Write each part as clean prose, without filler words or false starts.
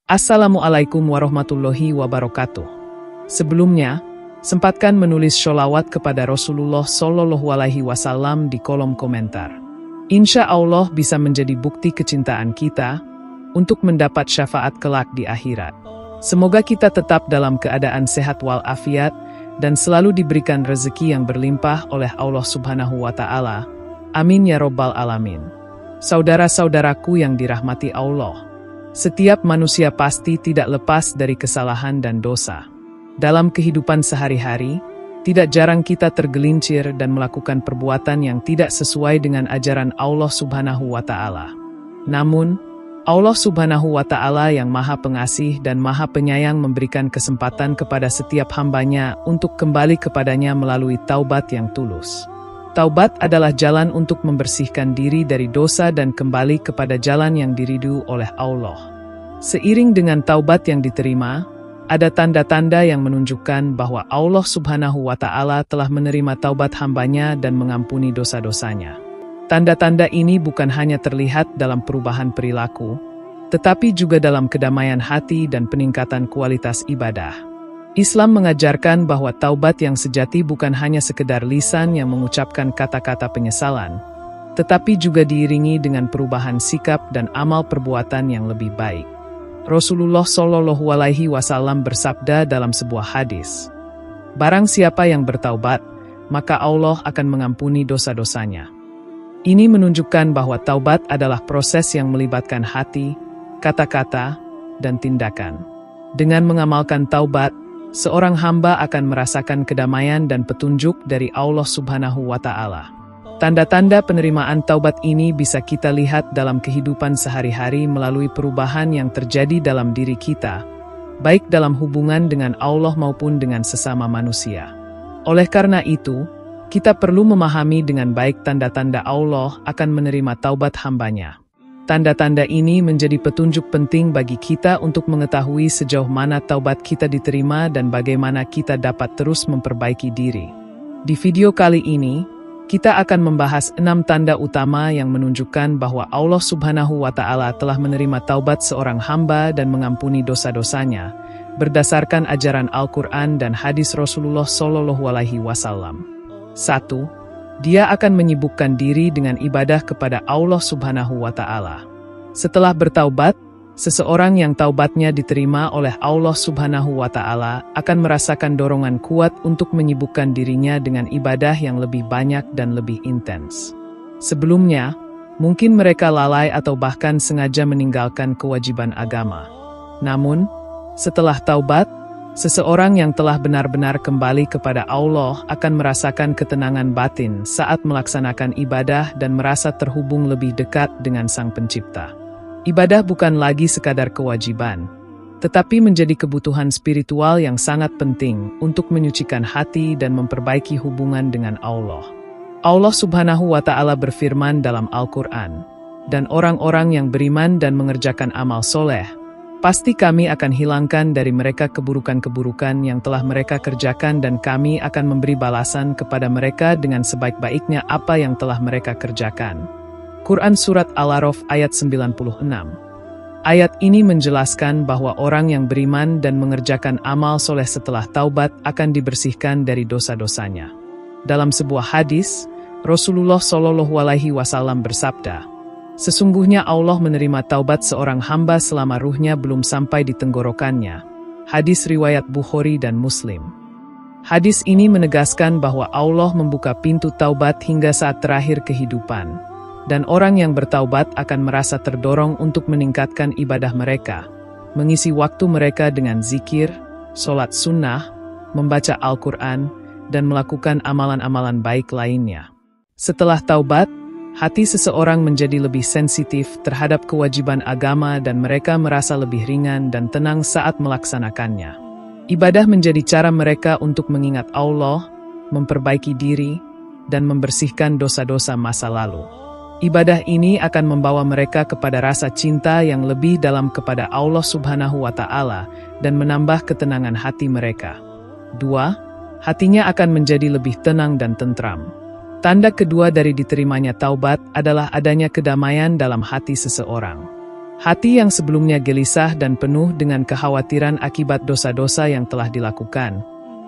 Assalamualaikum warahmatullahi wabarakatuh. Sebelumnya, sempatkan menulis sholawat kepada Rasulullah Shallallahu Alaihi Wasallam di kolom komentar. Insya Allah bisa menjadi bukti kecintaan kita untuk mendapat syafaat kelak di akhirat. Semoga kita tetap dalam keadaan sehat walafiat dan selalu diberikan rezeki yang berlimpah oleh Allah Subhanahu wa Ta'ala. Amin ya Robbal Alamin. Saudara-saudaraku yang dirahmati Allah, setiap manusia pasti tidak lepas dari kesalahan dan dosa. Dalam kehidupan sehari-hari, tidak jarang kita tergelincir dan melakukan perbuatan yang tidak sesuai dengan ajaran Allah Subhanahu wa Ta'ala. Namun, Allah Subhanahu wa Ta'ala yang Maha Pengasih dan Maha Penyayang memberikan kesempatan kepada setiap hambanya untuk kembali kepadanya melalui taubat yang tulus. Taubat adalah jalan untuk membersihkan diri dari dosa dan kembali kepada jalan yang diridhoi oleh Allah. Seiring dengan taubat yang diterima, ada tanda-tanda yang menunjukkan bahwa Allah Subhanahu wa Ta'ala telah menerima taubat hambanya dan mengampuni dosa-dosanya. Tanda-tanda ini bukan hanya terlihat dalam perubahan perilaku, tetapi juga dalam kedamaian hati dan peningkatan kualitas ibadah. Islam mengajarkan bahwa taubat yang sejati bukan hanya sekedar lisan yang mengucapkan kata-kata penyesalan, tetapi juga diiringi dengan perubahan sikap dan amal perbuatan yang lebih baik. Rasulullah Shallallahu Alaihi Wasallam bersabda dalam sebuah hadis, "Barang siapa yang bertaubat, maka Allah akan mengampuni dosa-dosanya." Ini menunjukkan bahwa taubat adalah proses yang melibatkan hati, kata-kata, dan tindakan. Dengan mengamalkan taubat, seorang hamba akan merasakan kedamaian dan petunjuk dari Allah Subhanahu wa Ta'ala. Tanda-tanda penerimaan taubat ini bisa kita lihat dalam kehidupan sehari-hari melalui perubahan yang terjadi dalam diri kita, baik dalam hubungan dengan Allah maupun dengan sesama manusia. Oleh karena itu, kita perlu memahami dengan baik tanda-tanda Allah akan menerima taubat hambanya. Tanda-tanda ini menjadi petunjuk penting bagi kita untuk mengetahui sejauh mana taubat kita diterima dan bagaimana kita dapat terus memperbaiki diri. Di video kali ini, kita akan membahas 6 tanda utama yang menunjukkan bahwa Allah Subhanahu wa Ta'ala telah menerima taubat seorang hamba dan mengampuni dosa-dosanya, berdasarkan ajaran Al-Quran dan hadis Rasulullah Shallallahu Alaihi Wasallam. 1. Dia akan menyibukkan diri dengan ibadah kepada Allah Subhanahu wa Ta'ala. Setelah bertaubat, seseorang yang taubatnya diterima oleh Allah Subhanahu wa Ta'ala akan merasakan dorongan kuat untuk menyibukkan dirinya dengan ibadah yang lebih banyak dan lebih intens. Sebelumnya, mungkin mereka lalai atau bahkan sengaja meninggalkan kewajiban agama. Namun, setelah taubat, seseorang yang telah benar-benar kembali kepada Allah akan merasakan ketenangan batin saat melaksanakan ibadah dan merasa terhubung lebih dekat dengan Sang Pencipta. Ibadah bukan lagi sekadar kewajiban, tetapi menjadi kebutuhan spiritual yang sangat penting untuk menyucikan hati dan memperbaiki hubungan dengan Allah. Allah Subhanahu wa Ta'ala berfirman dalam Al-Quran, "Dan orang-orang yang beriman dan mengerjakan amal soleh, pasti kami akan hilangkan dari mereka keburukan-keburukan yang telah mereka kerjakan dan kami akan memberi balasan kepada mereka dengan sebaik-baiknya apa yang telah mereka kerjakan." Quran Surat Al-A'raf ayat 96. Ayat ini menjelaskan bahwa orang yang beriman dan mengerjakan amal soleh setelah taubat akan dibersihkan dari dosa-dosanya. Dalam sebuah hadis, Rasulullah Shallallahu Alaihi Wasallam bersabda, "Sesungguhnya Allah menerima taubat seorang hamba selama ruhnya belum sampai di tenggorokannya." Hadis riwayat Bukhari dan Muslim. Hadis ini menegaskan bahwa Allah membuka pintu taubat hingga saat terakhir kehidupan, dan orang yang bertaubat akan merasa terdorong untuk meningkatkan ibadah mereka, mengisi waktu mereka dengan zikir, sholat sunnah, membaca Al-Quran, dan melakukan amalan-amalan baik lainnya. Setelah taubat, hati seseorang menjadi lebih sensitif terhadap kewajiban agama dan mereka merasa lebih ringan dan tenang saat melaksanakannya. Ibadah menjadi cara mereka untuk mengingat Allah, memperbaiki diri, dan membersihkan dosa-dosa masa lalu. Ibadah ini akan membawa mereka kepada rasa cinta yang lebih dalam kepada Allah Subhanahu wa Ta'ala dan menambah ketenangan hati mereka. 2. Hatinya akan menjadi lebih tenang dan tentram. Tanda kedua dari diterimanya taubat adalah adanya kedamaian dalam hati seseorang. Hati yang sebelumnya gelisah dan penuh dengan kekhawatiran akibat dosa-dosa yang telah dilakukan,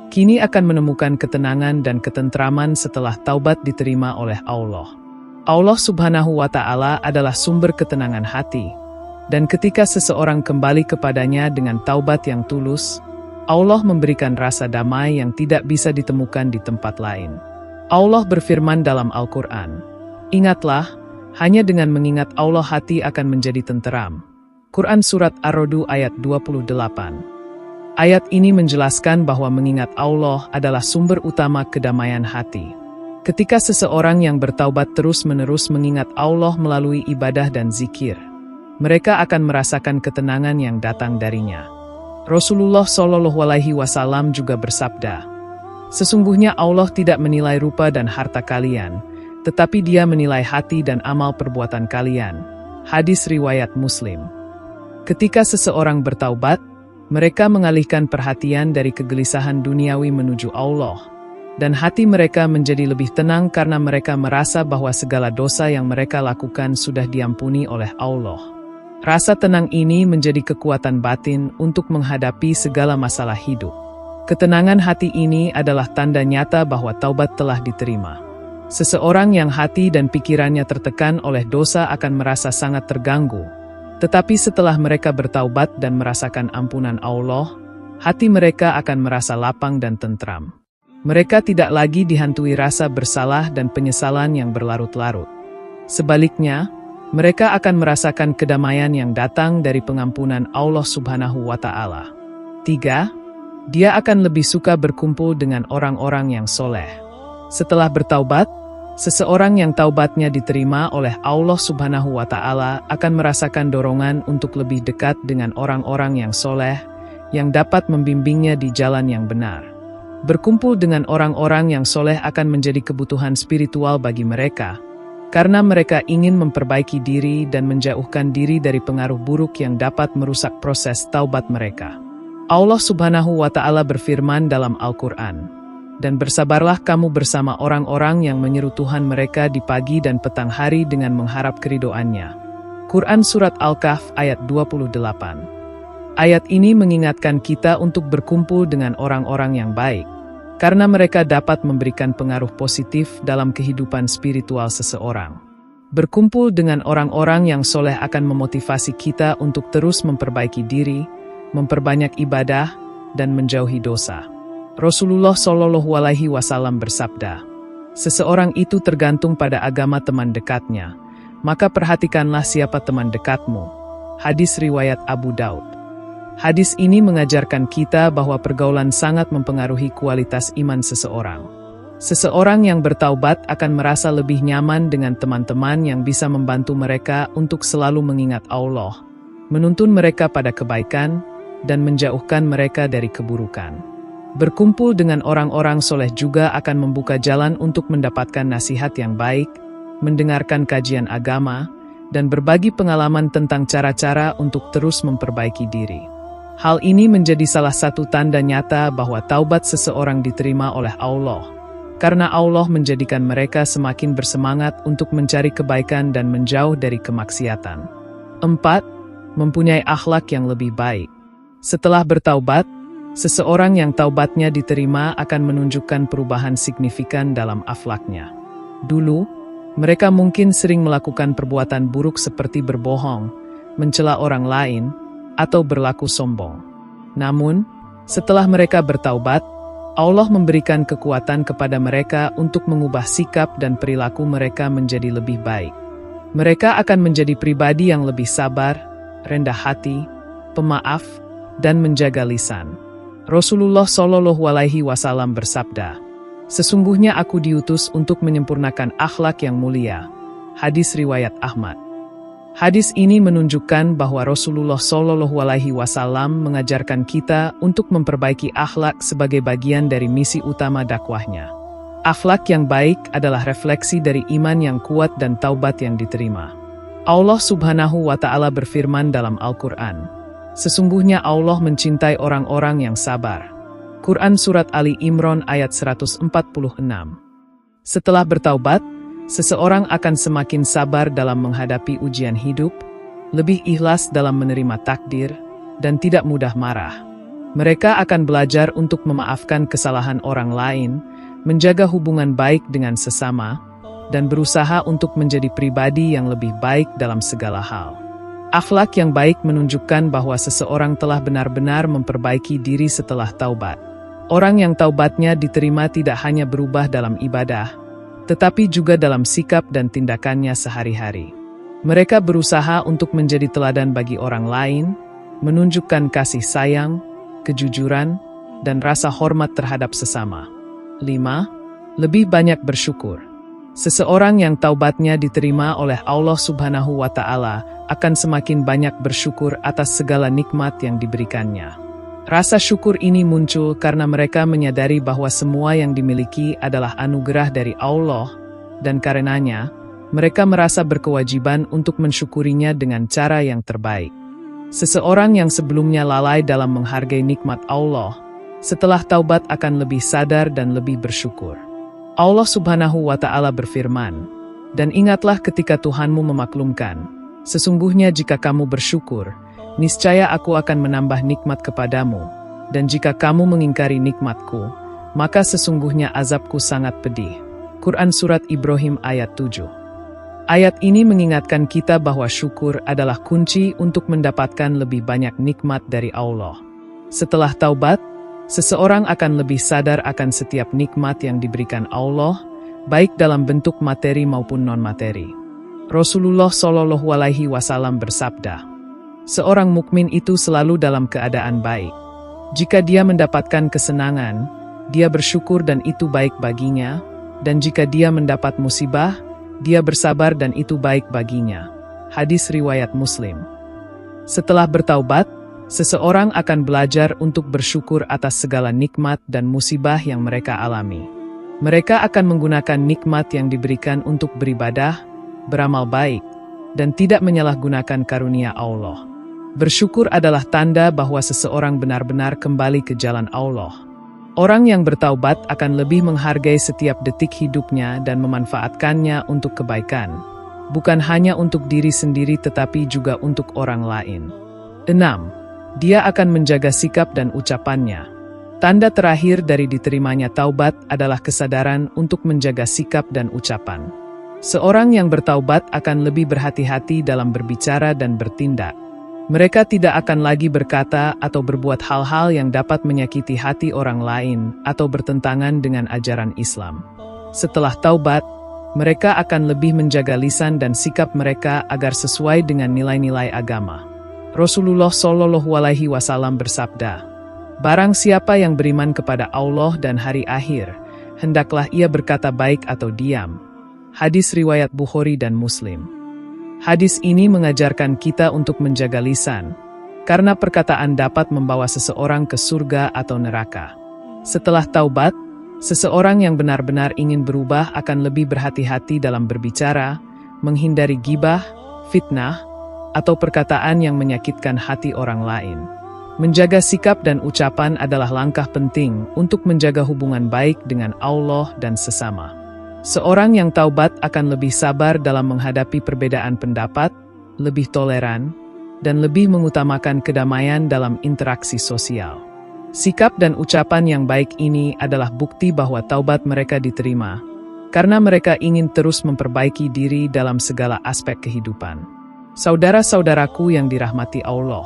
kini akan menemukan ketenangan dan ketentraman setelah taubat diterima oleh Allah. Allah Subhanahu wa Ta'ala adalah sumber ketenangan hati, dan ketika seseorang kembali kepadanya dengan taubat yang tulus, Allah memberikan rasa damai yang tidak bisa ditemukan di tempat lain. Allah berfirman dalam Al-Quran, "Ingatlah, hanya dengan mengingat Allah hati akan menjadi tenteram." Quran Surat Ar-Ra'd ayat 28. Ayat ini menjelaskan bahwa mengingat Allah adalah sumber utama kedamaian hati. Ketika seseorang yang bertaubat terus-menerus mengingat Allah melalui ibadah dan zikir, mereka akan merasakan ketenangan yang datang darinya. Rasulullah SAW juga bersabda, "Sesungguhnya Allah tidak menilai rupa dan harta kalian, tetapi Dia menilai hati dan amal perbuatan kalian." Hadis riwayat Muslim. Ketika seseorang bertaubat, mereka mengalihkan perhatian dari kegelisahan duniawi menuju Allah, dan hati mereka menjadi lebih tenang karena mereka merasa bahwa segala dosa yang mereka lakukan sudah diampuni oleh Allah. Rasa tenang ini menjadi kekuatan batin untuk menghadapi segala masalah hidup. Ketenangan hati ini adalah tanda nyata bahwa taubat telah diterima. Seseorang yang hati dan pikirannya tertekan oleh dosa akan merasa sangat terganggu. Tetapi setelah mereka bertaubat dan merasakan ampunan Allah, hati mereka akan merasa lapang dan tentram. Mereka tidak lagi dihantui rasa bersalah dan penyesalan yang berlarut-larut. Sebaliknya, mereka akan merasakan kedamaian yang datang dari pengampunan Allah Subhanahu wa Ta'ala. 3. Dia akan lebih suka berkumpul dengan orang-orang yang soleh. Setelah bertaubat, seseorang yang taubatnya diterima oleh Allah Subhanahu wa Ta'ala akan merasakan dorongan untuk lebih dekat dengan orang-orang yang soleh, yang dapat membimbingnya di jalan yang benar. Berkumpul dengan orang-orang yang soleh akan menjadi kebutuhan spiritual bagi mereka, karena mereka ingin memperbaiki diri dan menjauhkan diri dari pengaruh buruk yang dapat merusak proses taubat mereka. Allah Subhanahu wa Ta'ala berfirman dalam Al-Quran, "Dan bersabarlah kamu bersama orang-orang yang menyeru Tuhan mereka di pagi dan petang hari dengan mengharap keridhoannya." Quran Surat Al-Kahf ayat 28. Ayat ini mengingatkan kita untuk berkumpul dengan orang-orang yang baik, karena mereka dapat memberikan pengaruh positif dalam kehidupan spiritual seseorang. Berkumpul dengan orang-orang yang soleh akan memotivasi kita untuk terus memperbaiki diri, memperbanyak ibadah, dan menjauhi dosa. Rasulullah SAW bersabda, "Seseorang itu tergantung pada agama teman dekatnya, maka perhatikanlah siapa teman dekatmu." Hadis riwayat Abu Daud. Hadis ini mengajarkan kita bahwa pergaulan sangat mempengaruhi kualitas iman seseorang. Seseorang yang bertaubat akan merasa lebih nyaman dengan teman-teman yang bisa membantu mereka untuk selalu mengingat Allah, menuntun mereka pada kebaikan, dan menjauhkan mereka dari keburukan. Berkumpul dengan orang-orang soleh juga akan membuka jalan untuk mendapatkan nasihat yang baik, mendengarkan kajian agama, dan berbagi pengalaman tentang cara-cara untuk terus memperbaiki diri. Hal ini menjadi salah satu tanda nyata bahwa taubat seseorang diterima oleh Allah, karena Allah menjadikan mereka semakin bersemangat untuk mencari kebaikan dan menjauh dari kemaksiatan. 4. Mempunyai akhlak yang lebih baik. Setelah bertaubat, seseorang yang taubatnya diterima akan menunjukkan perubahan signifikan dalam akhlaknya. Dulu, mereka mungkin sering melakukan perbuatan buruk seperti berbohong, mencela orang lain, atau berlaku sombong. Namun, setelah mereka bertaubat, Allah memberikan kekuatan kepada mereka untuk mengubah sikap dan perilaku mereka menjadi lebih baik. Mereka akan menjadi pribadi yang lebih sabar, rendah hati, pemaaf, dan menjaga lisan. Rasulullah SAW bersabda, "Sesungguhnya aku diutus untuk menyempurnakan akhlak yang mulia." Hadis riwayat Ahmad. Hadis ini menunjukkan bahwa Rasulullah SAW mengajarkan kita untuk memperbaiki akhlak sebagai bagian dari misi utama dakwahnya. Akhlak yang baik adalah refleksi dari iman yang kuat dan taubat yang diterima. Allah Subhanahu wa Ta'ala berfirman dalam Al-Quran, "Sesungguhnya Allah mencintai orang-orang yang sabar." Quran Surat Ali Imran ayat 146. Setelah bertaubat, seseorang akan semakin sabar dalam menghadapi ujian hidup, lebih ikhlas dalam menerima takdir, dan tidak mudah marah. Mereka akan belajar untuk memaafkan kesalahan orang lain, menjaga hubungan baik dengan sesama, dan berusaha untuk menjadi pribadi yang lebih baik dalam segala hal. Akhlak yang baik menunjukkan bahwa seseorang telah benar-benar memperbaiki diri setelah taubat. Orang yang taubatnya diterima tidak hanya berubah dalam ibadah, tetapi juga dalam sikap dan tindakannya sehari-hari. Mereka berusaha untuk menjadi teladan bagi orang lain, menunjukkan kasih sayang, kejujuran, dan rasa hormat terhadap sesama. 5. Lebih banyak bersyukur. Seseorang yang taubatnya diterima oleh Allah Subhanahu wa Ta'ala akan semakin banyak bersyukur atas segala nikmat yang diberikannya. Rasa syukur ini muncul karena mereka menyadari bahwa semua yang dimiliki adalah anugerah dari Allah, dan karenanya, mereka merasa berkewajiban untuk mensyukurinya dengan cara yang terbaik. Seseorang yang sebelumnya lalai dalam menghargai nikmat Allah, setelah taubat akan lebih sadar dan lebih bersyukur. Allah Subhanahu wa Ta'ala berfirman, "Dan ingatlah ketika Tuhanmu memaklumkan, sesungguhnya jika kamu bersyukur, niscaya aku akan menambah nikmat kepadamu, dan jika kamu mengingkari nikmatku, maka sesungguhnya azabku sangat pedih." Quran Surat Ibrahim ayat 7. Ayat ini mengingatkan kita bahwa syukur adalah kunci untuk mendapatkan lebih banyak nikmat dari Allah. Setelah taubat, seseorang akan lebih sadar akan setiap nikmat yang diberikan Allah, baik dalam bentuk materi maupun non-materi. Rasulullah Shallallahu Alaihi Wasallam bersabda, "Seorang mukmin itu selalu dalam keadaan baik. Jika dia mendapatkan kesenangan, dia bersyukur dan itu baik baginya, dan jika dia mendapat musibah, dia bersabar dan itu baik baginya." Hadis riwayat Muslim. Setelah bertaubat, seseorang akan belajar untuk bersyukur atas segala nikmat dan musibah yang mereka alami. Mereka akan menggunakan nikmat yang diberikan untuk beribadah, beramal baik, dan tidak menyalahgunakan karunia Allah. Bersyukur adalah tanda bahwa seseorang benar-benar kembali ke jalan Allah. Orang yang bertaubat akan lebih menghargai setiap detik hidupnya dan memanfaatkannya untuk kebaikan, bukan hanya untuk diri sendiri tetapi juga untuk orang lain. 6. Dia akan menjaga sikap dan ucapannya. Tanda terakhir dari diterimanya taubat adalah kesadaran untuk menjaga sikap dan ucapan. Seorang yang bertaubat akan lebih berhati-hati dalam berbicara dan bertindak. Mereka tidak akan lagi berkata atau berbuat hal-hal yang dapat menyakiti hati orang lain atau bertentangan dengan ajaran Islam. Setelah taubat, mereka akan lebih menjaga lisan dan sikap mereka agar sesuai dengan nilai-nilai agama. Rasulullah Shallallahu Alaihi Wasallam bersabda, "Barang siapa yang beriman kepada Allah dan hari akhir, hendaklah ia berkata baik atau diam." Hadis riwayat Bukhari dan Muslim. Hadis ini mengajarkan kita untuk menjaga lisan, karena perkataan dapat membawa seseorang ke surga atau neraka. Setelah taubat, seseorang yang benar-benar ingin berubah akan lebih berhati-hati dalam berbicara, menghindari ghibah, fitnah, atau perkataan yang menyakitkan hati orang lain. Menjaga sikap dan ucapan adalah langkah penting untuk menjaga hubungan baik dengan Allah dan sesama. Seorang yang taubat akan lebih sabar dalam menghadapi perbedaan pendapat, lebih toleran, dan lebih mengutamakan kedamaian dalam interaksi sosial. Sikap dan ucapan yang baik ini adalah bukti bahwa taubat mereka diterima, karena mereka ingin terus memperbaiki diri dalam segala aspek kehidupan. Saudara-saudaraku yang dirahmati Allah,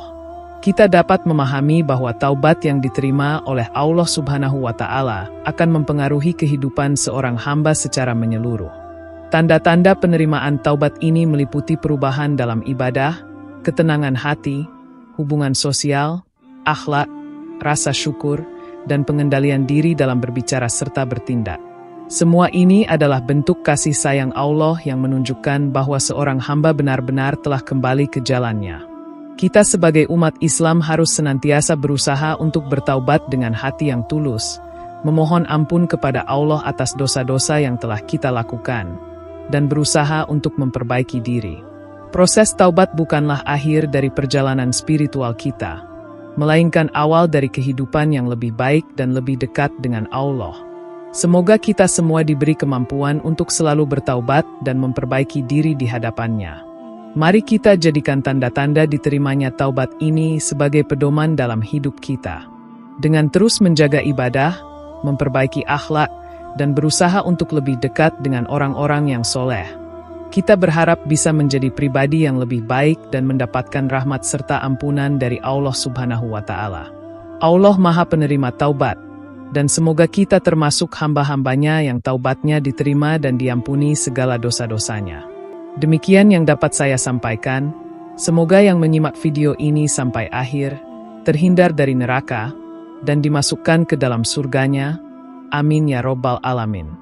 kita dapat memahami bahwa taubat yang diterima oleh Allah Subhanahu wa Ta'ala akan mempengaruhi kehidupan seorang hamba secara menyeluruh. Tanda-tanda penerimaan taubat ini meliputi perubahan dalam ibadah, ketenangan hati, hubungan sosial, akhlak, rasa syukur, dan pengendalian diri dalam berbicara serta bertindak. Semua ini adalah bentuk kasih sayang Allah yang menunjukkan bahwa seorang hamba benar-benar telah kembali ke jalannya. Kita sebagai umat Islam harus senantiasa berusaha untuk bertaubat dengan hati yang tulus, memohon ampun kepada Allah atas dosa-dosa yang telah kita lakukan, dan berusaha untuk memperbaiki diri. Proses taubat bukanlah akhir dari perjalanan spiritual kita, melainkan awal dari kehidupan yang lebih baik dan lebih dekat dengan Allah. Semoga kita semua diberi kemampuan untuk selalu bertaubat dan memperbaiki diri di hadapannya. Mari kita jadikan tanda-tanda diterimanya taubat ini sebagai pedoman dalam hidup kita. Dengan terus menjaga ibadah, memperbaiki akhlak, dan berusaha untuk lebih dekat dengan orang-orang yang soleh, kita berharap bisa menjadi pribadi yang lebih baik dan mendapatkan rahmat serta ampunan dari Allah Subhanahu wa Ta'ala. Allah Maha Penerima Taubat, dan semoga kita termasuk hamba-hambanya yang taubatnya diterima dan diampuni segala dosa-dosanya. Demikian yang dapat saya sampaikan. Semoga yang menyimak video ini sampai akhir terhindar dari neraka dan dimasukkan ke dalam surganya. Amin ya Robbal Alamin.